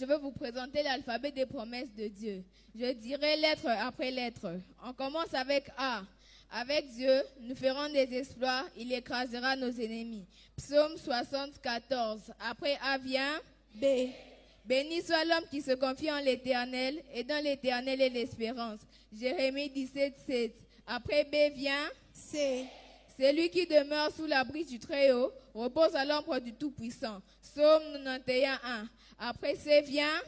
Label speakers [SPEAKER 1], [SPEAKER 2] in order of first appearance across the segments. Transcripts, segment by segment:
[SPEAKER 1] je veux vous présenter l'alphabet des promesses de Dieu. Je dirai lettre après lettre. On commence avec A. Avec Dieu, nous ferons des exploits, il écrasera nos ennemis. Psaume 74. Après A vient
[SPEAKER 2] B.
[SPEAKER 1] Béni soit l'homme qui se confie en l'Éternel, et dans l'Éternel est l'espérance. Jérémie 17, 7. Après B vient
[SPEAKER 2] C.
[SPEAKER 1] Celui qui demeure sous l'abri du Très-Haut repose à l'ombre du Tout-Puissant. Psaume 91, 1. Après C vient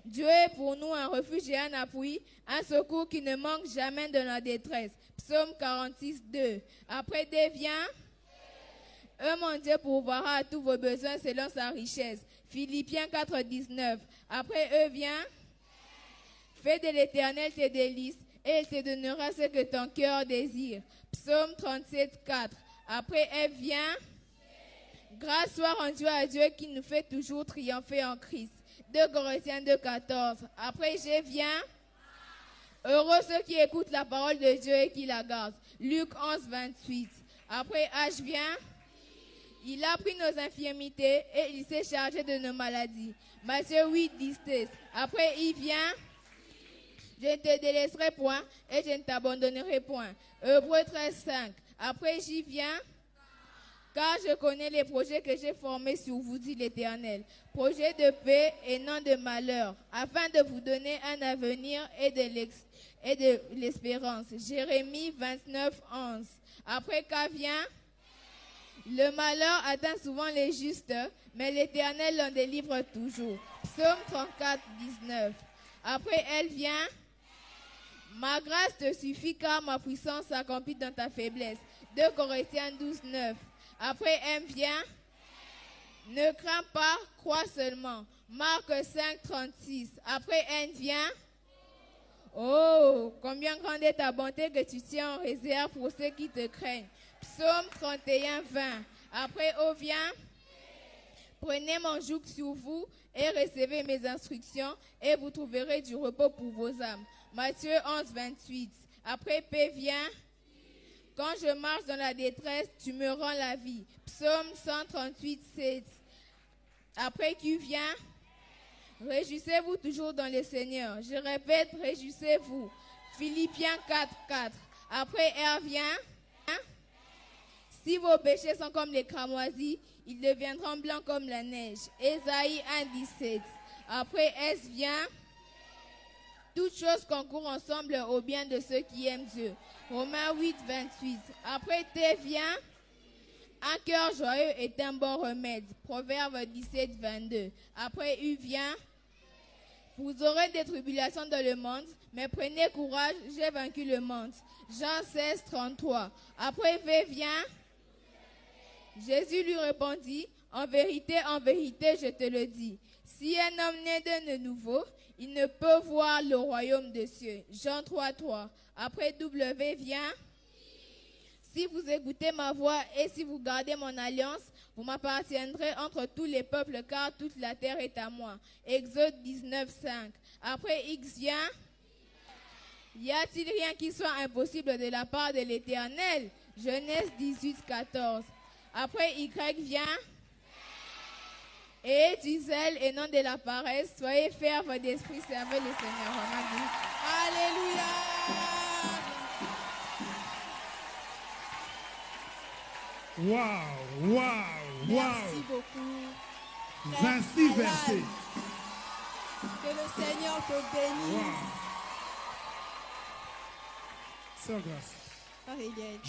[SPEAKER 1] Dieu est pour nous un refuge et un appui, un secours qui ne manque jamais de la détresse. Psaume 46, 2. Après D vient mon Dieu pourvoira à tous vos besoins selon sa richesse. Philippiens 4, 19. Après vient fais de l'Éternel tes délices et il te donnera ce que ton cœur désire. Psaume 37, 4. Après F vient grâce soit rendue à Dieu qui nous fait toujours triompher en Christ. 2 Corinthiens 2, 14. Après G vient heureux ceux qui écoutent la parole de Dieu et qui la gardent. Luc 11, 28. Après H vient il a pris nos infirmités et il s'est chargé de nos maladies. Matthieu 8, 17. Après il vient je ne te délaisserai point et je ne t'abandonnerai point. Hébreux 13, 5. Après j'y viens car je connais les projets que j'ai formés sur vous, dit l'Éternel. Projets de paix et non de malheur, afin de vous donner un avenir et de l'espérance. Jérémie 29, 11. Après qu'à vient le malheur atteint souvent les justes, mais l'Éternel l'en délivre toujours. Psaume 34, 19. Après elle vient ma grâce te suffit car ma puissance s'accomplit dans ta faiblesse. 2 Corinthiens 12, 9. Après M vient ne crains pas, crois seulement. Marc 5, 36. Après N vient oh, combien grande est ta bonté que tu tiens en réserve pour ceux qui te craignent. Psaume 31, 20. Après O vient prenez mon joug sur vous et recevez mes instructions et vous trouverez du repos pour vos âmes. Matthieu 11, 28. Après P vient quand je marche dans la détresse, tu me rends la vie. Psaume 138, 7. Après Q vient réjouissez-vous toujours dans le Seigneur. Je répète, réjouissez-vous. Philippiens 4, 4. Après R vient si vos péchés sont comme les cramoisis, ils deviendront blancs comme la neige. Ésaïe 1, 17. Après S vient toutes choses concourent ensemble au bien de ceux qui aiment Dieu. Romains 8, 28. Après T vient un cœur joyeux est un bon remède. Proverbe 17, 22. Après U vient vous aurez des tribulations dans le monde, mais prenez courage, j'ai vaincu le monde. Jean 16, 33. Après V vient Jésus lui répondit, en vérité, je te le dis, si un homme naît de nouveau, il ne peut voir le royaume des cieux. Jean 3, 3. Après W vient, si vous écoutez ma voix et si vous gardez mon alliance, vous m'appartiendrez entre tous les peuples, car toute la terre est à moi. Exode 19, 5. Après X vient, y a-t-il rien qui soit impossible de la part de l'Éternel? Genèse 18, 14. Après Y vient et du zèle et non de la paresse, soyez fermes d'esprit, servez le Seigneur.
[SPEAKER 2] Alléluia.
[SPEAKER 3] Waouh, waouh,
[SPEAKER 2] Merci beaucoup.
[SPEAKER 3] 26 versets.
[SPEAKER 2] Que le Seigneur te bénisse.
[SPEAKER 3] Wow. Sœur Grâce.
[SPEAKER 2] Par égalité.